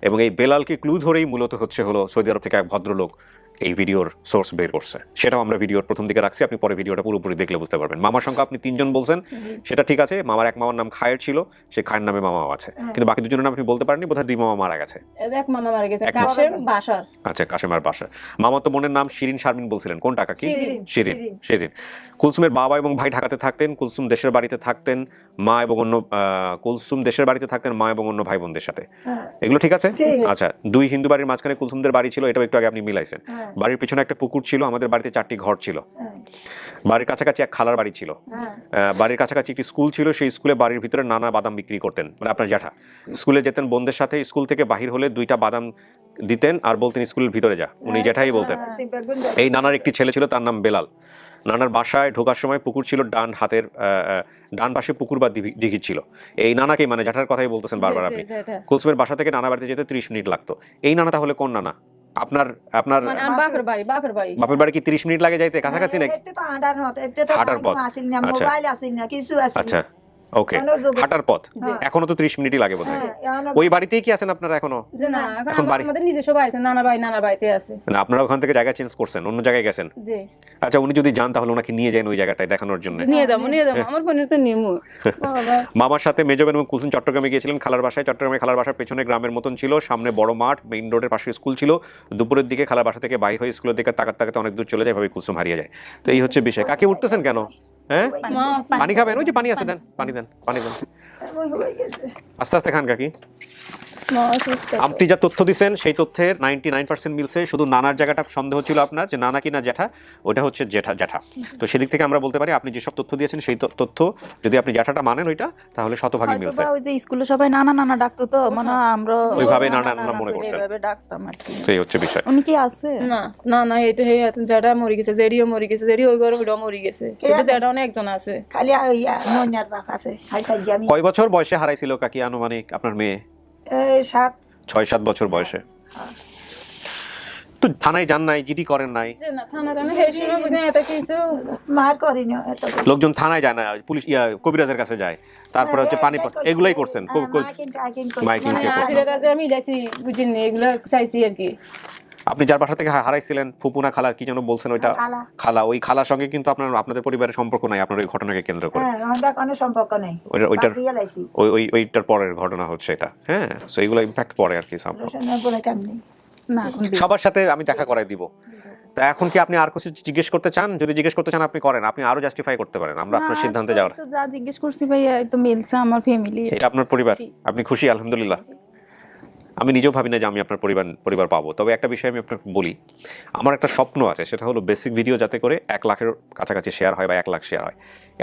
এবং এই বেলালকে ক্লু ধরেই মূলত হচ্ছে হলো সৌদি আরব থেকে এক ভদ্রলোক এই ভিডিওর সোর্স বের করছে। সেটাও আমরা ভিডিওর প্রথম দিকে রাখছি, আপনি পরে ভিডিওটা পুরোপুরি দেখলে বুঝতে পারবেন। মামার সংখ্যা আপনি 3 জন বলছেন, সেটা ঠিক আছে। মামার এক মামার নাম খায়ের ছিল, সেই খায়ের নামে মামাও আছে, কিন্তু বাকি দুজনের নাম আপনি বলতে পারেননি। বোধহয় 2 মামা মারা গেছে। এক মামা মারা গেছে, কাশেম বাসার। আচ্ছা, কাশেম আর বাসার। মামা তো বোনের নাম শিরিন শারমিন বলছিলেন, কোন টাকা কি? শিরিন। শিরিন। কুলসুমের বাবা এবং ভাই ঢাকাতে থাকতেন, কুলসুম দেশের বাড়িতে থাকতেন, মা এবং অন্য কুলসুম দেশের বাড়িতে থাকতেন মা এবং অন্য ভাই বোনদের সাথে। এগুলো ঠিক আছে? আচ্ছা, 2 হিন্দু বাড়ির মাঝখানে কুলসুমদের বাড়ি ছিল, এটাও একটু আগে আপনি মিলাইছেন। বাড়ির পিছনে একটা পুকুর ছিল, আমাদের বাড়িতে 4টি ঘর ছিল। বাড়ির কাছাকাছি এক খালার বাড়ি ছিল। বাড়ির কাছাকাছি একটি স্কুল ছিল, সেই স্কুলে বাড়ির ভিতরে নানা বাদাম বিক্রি করতেন, মানে আপনার জ্যাঠা। স্কুলে যেতেন বোনদের সাথে, স্কুল থেকে বাহির হলে 2টা বাদাম দিতেন আর বলতেন স্কুলের ভিতরে যা, উনি জ্যাঠাই বলতেন। এই নানার একটি ছেলে ছিল, তার নাম বেলাল। নানার বাসায় ঢোকার সময় পুকুর ছিল, ডান পাশে পুকুর বা দিঘি ছিল। এই নানাকে, মানে জ্যাঠার কথাই বলতেছেন বারবার আপনি। কুলসুমের বাসা থেকে নানা বাড়িতে যেতে 30 মিনিট লাগতো। এই নানা তাহলে কোন নানা? আপনার বাপের বাড়ি কি 30 মিনিট লাগে যাইতে কাছাকাছি নাকি? হাঁটার পথ। আচ্ছা, ওকে, হাঁটার পথ। এখনো তো 30 মিনিটই লাগে বোধহয়। ওই বাড়িতেই কি আছেন আপনারা এখনো? না, এখন আমাদের নিজস্ব বাড়ি আছে, নানা বাড়িতে আছে। মানে আপনারা ওখান থেকে জায়গা চেঞ্জ করছেন, অন্য জায়গায় গেছেন? জি। আচ্ছা, উনি যদি যান তাহলে ওনাকে নিয়ে যান ওই জায়গাটায় দেখানোর জন্য। নিয়ে যাবো, আমার বোনের তো নিমু। মামার সাথে মেজবেন এবং কুলসুম চট্টগ্রামে গিয়েছিলেন খালার বাসায়। চট্টগ্রামে খালার বাসার পেছনে গ্রামের মতন ছিল, সামনে বড় মাঠ, মেইন রোডের পাশে স্কুল ছিল। দুপুরের দিকে খালার বাসা থেকে বাইরে হয়ে স্কুলের দিকে তাকাতে অনেক দূর চলে যায়, ভাবে কুলসুম হারিয়ে যায়। তো এই হচ্ছে বিষয়। কাকে উঠতেছেন কেন? হ্যাঁ, পানি খাবেন? ওই যে পানি আছে, দেন, পানি দেন। আস্তে আস্তে খান কাকি। আপনি যা তথ্য দিচ্ছেন সেই তথ্যের 99% মিলছে। শুধু নানার জায়গাটা সন্দেহ ছিল আপনার, যে নানা কি না জ্যাঠা, ওটা হচ্ছে জ্যাঠা। তো সেদিক থেকে আমরা বলতে পারি আপনি যেসব তথ্য দিয়েছেন সেই তথ্য যদি আপনি জ্যাঠাটা মানেন ওইটা, তাহলে শতভাগই মিলছে। ওই যে স্কুলে সবাই নানা ডাকতো, তো মানে আমরা ওইভাবে নানা মনে করছেন। ডাকতাম আর কি। তো এই হচ্ছে বিষয়। উনি কি আছে? না, এটা যেটা মরে গেছে, জেডিও মরে গেছে, জেডি ওই ঘরে ওইটাও মরে গেছে, সেটা যেটা অনেকজন আছে। খালি মনিয়ার বাপ আছে। কয় বছর বয়সে হারাইছিল কাকি আনুমানিক আপনার মেয়ে? 6-7 বছর বয়সে। তো থানায় যান নাই, জিডি করেন নাই? লোকজন থানায় যায় না, পুলিশ কবিরাজের কাছে যায়, তারপরে হচ্ছে পানি এগুলাই করছেন, মাইকিং আমি বুঝিনি, এগুলো চাইছি আর কি। আপনি যার বাসা থেকে হারাইছিলেন, ফুপুনা খালা কি যেন বলছেন, ওইটা খালা, ওই খালার সঙ্গে কিন্তু আপনাদের পরিবারের সম্পর্ক নাই আপনার ওই ঘটনাকে কেন্দ্র করে। কোনো সম্পর্ক নেই, ওইটার পরের ঘটনা হচ্ছে এটা। হ্যাঁ, সো এগুলো ইমপ্যাক্ট পড়ে আর কি সবার সাথে। আমি দেখা করাই দিব। তা এখন কি আপনি আর কিছু জিজ্ঞেস করতে চান? যদি জিজ্ঞেস করতে চান আপনি করেন, আপনি আরো জাস্টিফাই করতে পারেন, আমরা আপনার সিদ্ধান্তে যাওয়ার। যা জিজ্ঞেস করছি ভাইয়া একটু মিলছে আমার ফ্যামিলি। এটা আপনার পরিবার, আপনি খুশি? আলহামদুলিল্লাহ। আমি নিজেও ভাবি না যে আমি আপনার পরিবার পাবো। তবে একটা বিষয় আমি আপনাকে বলি, আমার একটা স্বপ্ন আছে, সেটা হলো বেসিক ভিডিও যাতে করে 1 লাখের কাছাকাছি শেয়ার হয় বা 1 লাখ শেয়ার হয়।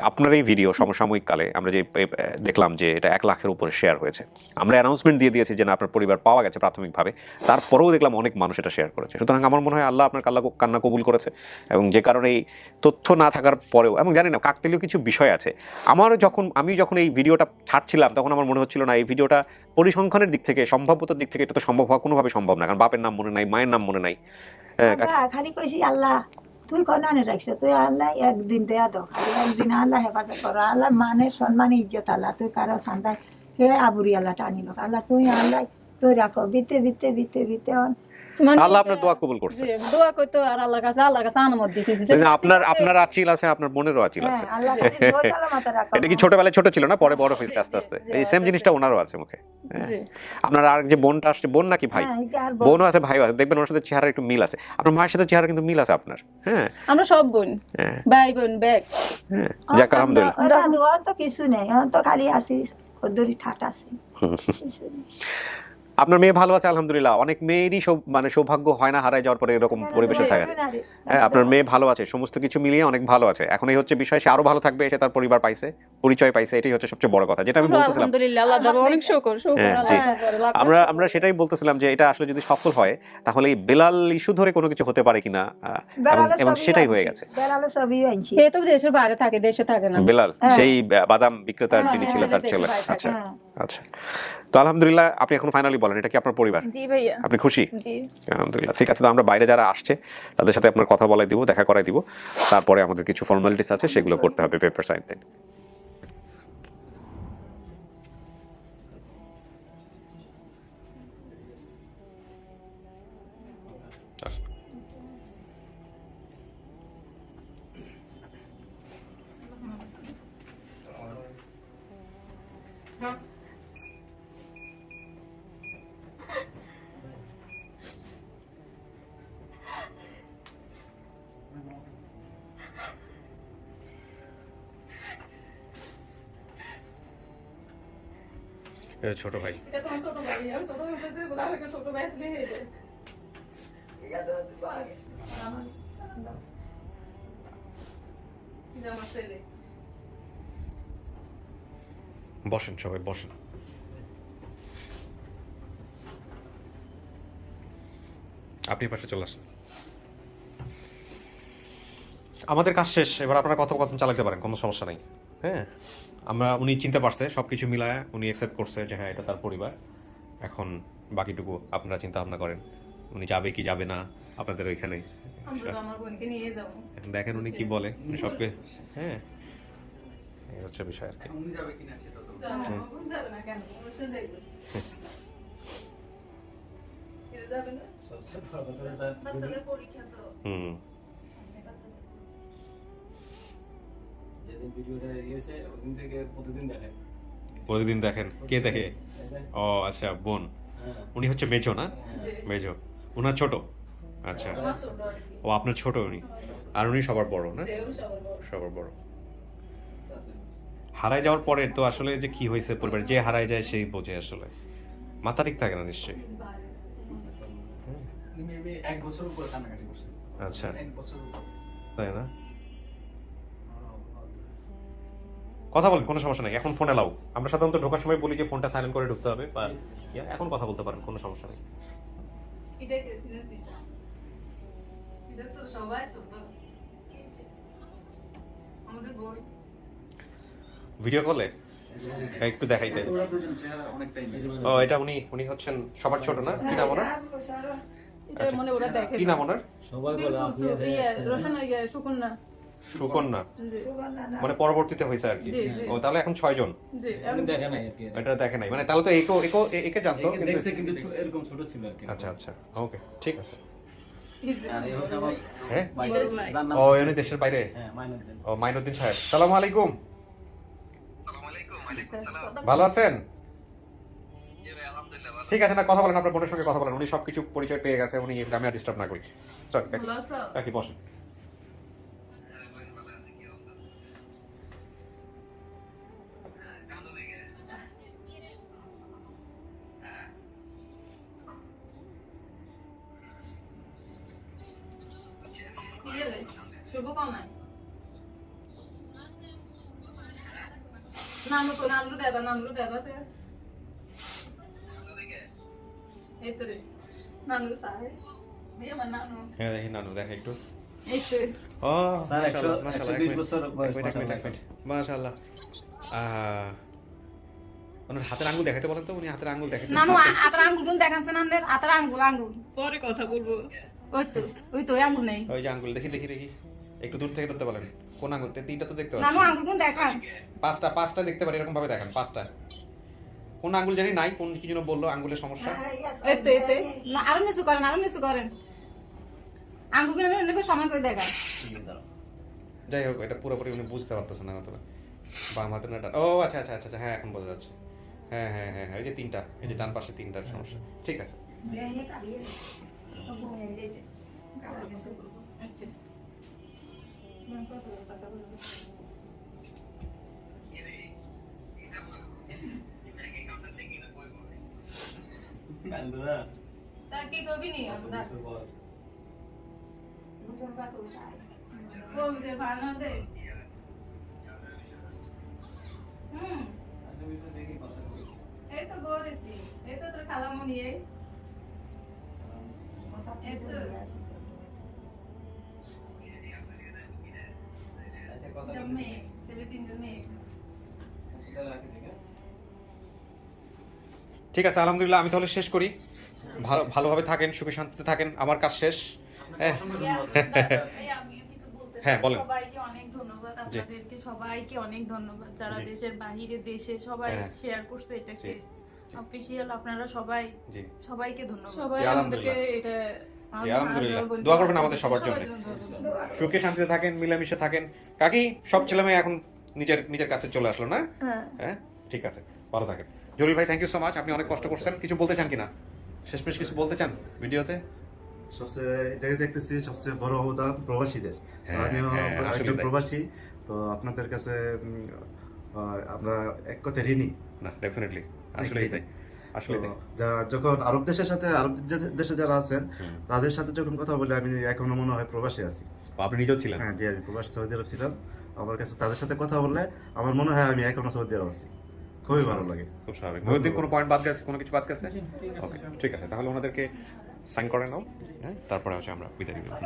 আপনার এই ভিডিও সমসাময়িক কালে আমরা যে দেখলাম যে এটা 1 লাখের উপরে শেয়ার হয়েছে, আমরা অ্যানাউন্সমেন্ট দিয়ে দিয়েছি যে না আপনার পরিবার পাওয়া গেছে প্রাথমিকভাবে, তারপরেও দেখলাম অনেক মানুষ এটা শেয়ার করেছে। সুতরাং আমার মনে হয় আল্লাহ আপনার কান্না কবুল করেছে। এবং যে কারণে এই তথ্য না থাকার পরেও, এবং জানি না কাকতালীয় কিছু বিষয় আছে, আমি যখন এই ভিডিওটা ছাড়ছিলাম তখন আমার মনে হচ্ছিল না এই ভিডিওটা পরিসংখ্যানের দিক থেকে, সম্ভাব্যতার দিক থেকে এটা তো সম্ভব হওয়া কোনোভাবে সম্ভব না, কারণ বাপের নাম মনে নাই, মায়ের নাম মনে নাই। খালি কইছি আল্লাহ তুই কনানে রাখছো, তুই আল্লাহ একদিন দেয়া দাও, খালি একদিন আল্লাহ হেফাজত করো, আল্লাহ মানে সম্মান ইজ্জত আল্লাহ, তুই কারো সান্দায় হে আবুরি আল্লাহ টানিল, আল্লাহ তুই আল্লাহ তুই রাখো, বিতে আল্লাহ আপনার দোয়া কবুল করছে। দোয়া করতো আর আল্লাহর কাছে আনুমত দিতেছি যে আপনার আচিল আছে, আপনার বোনেরও আচিল আছে। হ্যাঁ, আল্লাহ খালি জোর সালামতে রাখো। এটা কি ছোটবেলায় ছোট ছিল না, পরে বড় হয়েছে আস্তে আস্তে? এই সেম জিনিসটা ওনারও আছে মুখে। হ্যাঁ। জি। আপনার আর যে বোনটা আসছে, বোন নাকি ভাই? হ্যাঁ, এটা আর বোনও আছে, ভাইও আছে, দেখবেন ওর সাথে চেহারা একটু মিল আছে। আপনার মায়ের সাথে চেহারা কিন্তু মিল আছে আপনার। হ্যাঁ আমরা সব বোন, হ্যাঁ ভাই বোন ব্যাগ। হ্যাঁ, যাক আলহামদুলিল্লাহ। ওরা দোয়া তো কিছু নেই, ওরা তো খালি আসিস খদ্দরি ঠাট আছে কিছু নেই। আপনার মেয়ে ভালো আছে আলহামদুলিল্লাহ। অনেক মেয়েরই মানে সৌভাগ্য হয় না হারায় যাওয়ার পরে এরকম পরিবেশে থাকা। হ্যাঁ, আপনার মেয়ে ভালো আছে, সমস্ত কিছু মিলিয়ে অনেক ভালো আছে। এখন এই হচ্ছে বিষয়, সে আরো ভালো থাকবে, সে তার পরিবার পাইছে, পরিচয় পাইছে, এটাই হচ্ছে সবচেয়ে বড় কথা, যেটা আমি বলতেছিলাম। আলহামদুলিল্লাহ, আল্লাহ তাআলা অনেক শুকর হ্যাঁ, জি। আমরা সেটাই বলতেছিলাম যে এটা আসলে যদি সফল হয় তাহলে এই বেলাল ইস্যু ধরে কোনো কিছু হতে পারে কিনা, এবং সেটাই হয়ে গেছে। বেলালে সবই আনছি। সে তো দেশের বাইরে থাকে, দেশে থাকে না। বেলাল সেই বাদাম বিক্রেতার যিনি ছিল তার ছেলে। আচ্ছা আচ্ছা, তো আলহামদুলিল্লাহ। আপনি এখন ফাইনালি বলেন, এটা কি আপনার পরিবার? জি ভাইয়া। আপনি খুশি? জি আলহামদুলিল্লাহ। ঠিক আছে, তো আমরা বাইরে যারা আসছে তাদের সাথে আপনার কথা বলাই দিব, দেখা করাই দিব, তারপরে আমাদের কিছু ফর্মালিটিস আছে সেগুলো করতে হবে, পেপার সাইন দেন। ছোট ভাই, বসেন, সবাই বসেন। আপনি পাশে চলে আসেন। আমাদের কাজ শেষ, এবার আপনারা কথোপকথন চালাতে পারেন, কোনো সমস্যা নেই। হ্যাঁ, উনি চিনতে পারছে, সবকিছু মিলায় উনি অ্যাকসেপ্ট করছে যে হ্যাঁ এটা তার পরিবার। এখন বাকিটুকু আপনারা চিন্তা ভাবনা করেন, উনি যাবে কি যাবে না আপনাদের ওইখানে। এখন দেখেন উনি কি বলে সবকে। হ্যাঁ, এই হচ্ছে বিষয় আর কি। হুম, প্রতিদিন দেখেন? কে দেখে? ও আচ্ছা, বোন। উনি হচ্ছে মেজো না? মেজো, উনার ছোট। আচ্ছা, ও আপনার ছোট উনি, আর উনি সবার বড় না? সবার বড়। হারায় যাওয়ার পরে তো আসলে যে কি হয়েছে পরিবার, যে হারায় যায় সেই বোঝে আসলে, মাথা ঠিক থাকে না নিশ্চয়ই। এক বছর উপরে কান্নাকাটি করছে। আচ্ছা, এক বছর তাই না? কথা বলেন, কোনো সমস্যা নেই। এখন ফোন এলাও। আমরা সাধারণত ঢোকার সময় বলি যে ফোনটা সাইলেন্ট করে ঢুকতে হবে, বা এখন কথা বলতে পারেন, কোনো সমস্যা নেই। ভিডিও কলে একটু দেখাই দেন। ওরা দুজন চেহারা অনেকটাই মিল। ও, এটা উনি হচ্ছেন সবার ছোট না? কি নাম ওনার? এটা মনে ওরা দেখে। কি নাম ওনার? সুকন্যা। সুকন্যা, মানে পরবর্তীতে হয়েছে আর কি। ও, তাহলে এখন 6 জন। দেখে নাই আর কি। এটা দেখে নাই, মানে তাহলে তো একে জানতো কিন্তু। দেখছে কিন্তু এরকম ছোট ছিল আর কি। আচ্ছা আচ্ছা, ওকে, ঠিক আছে। আর এই হচ্ছে আমার হ্যাঁ, যার নাম ও উনি দেশের বাইরে। হ্যাঁ, মাইনুদ্দিন। ও, মাইনুদ্দিন সাহেব, সালামু আলাইকুম। ভালো আছেন? ঠিক আছে, না কথা বলেন, আপনার বোনের সঙ্গে কথা বলেন। উনি সবকিছু পরিচয় পেয়ে গেছে, উনি আমি আর ডিস্টার্ব না করি। চল কাকি বসেন। শুভকামনা। নানু দেবা সে এই তো রে নানু সাহেব হ্যাঁ, দেখি নানু, দেখা একটু। এই তো ও স্যার, মাশাআল্লাহ, 120 বছর বয়স, এক মিনিট, মাশাআল্লাহ। ওনার হাতের আঙ্গুল দেখাতে বলেন তো, উনি হাতের আঙ্গুল দেখাতে। নানু আতার আঙ্গুল গুন দেখাছেন আন্দের আতার আঙ্গুল পরে কথা বলবো। ওই তো আঙ্গুল নেই। ওই যে আঙ্গুল, দেখি একটু দূর থেকে ধরতে বলেন। কোন আঙ্গুল? তিনটা তো দেখতে নানু পাচ্ছি। আঙ্গুল গুন দেখান। পাঁচটা দেখতে পারি, এরকম ভাবে দেখান। পাঁচটা কোন আঙ্গুল জানি নাই, কোন কি যেন বললো আঙ্গুলের সমস্যা। এতে না আরো নিচু করেন, আরো নিচু করেন, আঙ্গুল নেবে সমান করে দেখা। যাই হোক, এটা পুরোপুরি উনি বুঝতে পারতেছে না হয়তো বাম হাতে না ও আচ্ছা আচ্ছা আচ্ছা হ্যাঁ এখন বোঝা যাচ্ছে। হ্যাঁ হ্যাঁ হ্যাঁ হ্যাঁ, এই যে তিনটা, এই যে ডান পাশে তিনটার সমস্যা। ঠিক আছে, আচ্ছা তা কি করবি নি আমরা বলতে ভালো দে এই তো গোরেছি, এই তো তোর খালামুনি, এই তো জম্মে সেলিটিন জম্মে। ঠিক আছে, আলহামদুলিল্লাহ। আমি তাহলে শেষ করি। ভালোভাবে থাকেন, সুখে শান্তিতে থাকেন, আমার কাজ শেষ। হ্যাঁ আমিও কিছু বলতে হ্যাঁ, চাই। বলেন। সবাইকে অনেক ধন্যবাদ, আপনাদেরকে সবাইকে অনেক ধন্যবাদ, যারা জি। দেশের বাহিরে দেশে সবাই হ্যাঁ। শেয়ার করছে এটাকে জি। অফিশিয়াল। আপনারা সবাই জি সবাইকে ধন্যবাদ। সবাই জি, আমাদেরকে আলহামদুলিল্লাহ। এটা জি, আলহামদুলিল্লাহ। দোয়া করবেন আমাদের সবার জন্য। সুখে শান্তিতে থাকেন, মিলেমিশে থাকেন। কাকি সব ছেলে মেয়ে এখন নিজের নিজের কাছে চলে আসলো না? হ্যাঁ ঠিক আছে, ভালো থাকেন। জলিল ভাই, থ্যাংক ইউ সো মাচ। আপনি অনেক কষ্ট করছেন। কিছু বলতে চান কিনা? শেষমেশ কিছু বলতে চান ভিডিওতে? সবচেয়ে এটাই দেখতেছি সবচেয়ে বড় অবদান প্রবাসীদের। হ্যাঁ, আমিও হ্যাঁ, আসলেই একজন তাই। প্রবাসী, তো আপনাদের কাছে আমরা এক কথায় ঋণী। না, ডেফিনেটলি আসলেই তাই, আসলে তাই। যখন আরব দেশের সাথে, আরব দেশে যারা আছেন তাদের সাথে যখন কথা বলে আমি এখনো মনে হয় প্রবাসী আছি। আপনি নিজেও ছিলেন? হ্যাঁ জি, আমি প্রবাসী সৌদি আরব ছিলাম। আমার কাছে তাদের সাথে কথা বললে আমার মনে হয় আমি এখনো সৌদি আরব আছি। খুবই ভালো লাগে। খুব স্বাভাবিক। মহিউদ্দিন, কোনো পয়েন্ট বাদ গেছে? কোনো কিছু বাদ গেছে? ওকে, ঠিক আছে, তাহলে ওনাদেরকে সাইন করে নাও। হ্যাঁ, তারপরে হচ্ছে আমরা বিদায় নিলাম।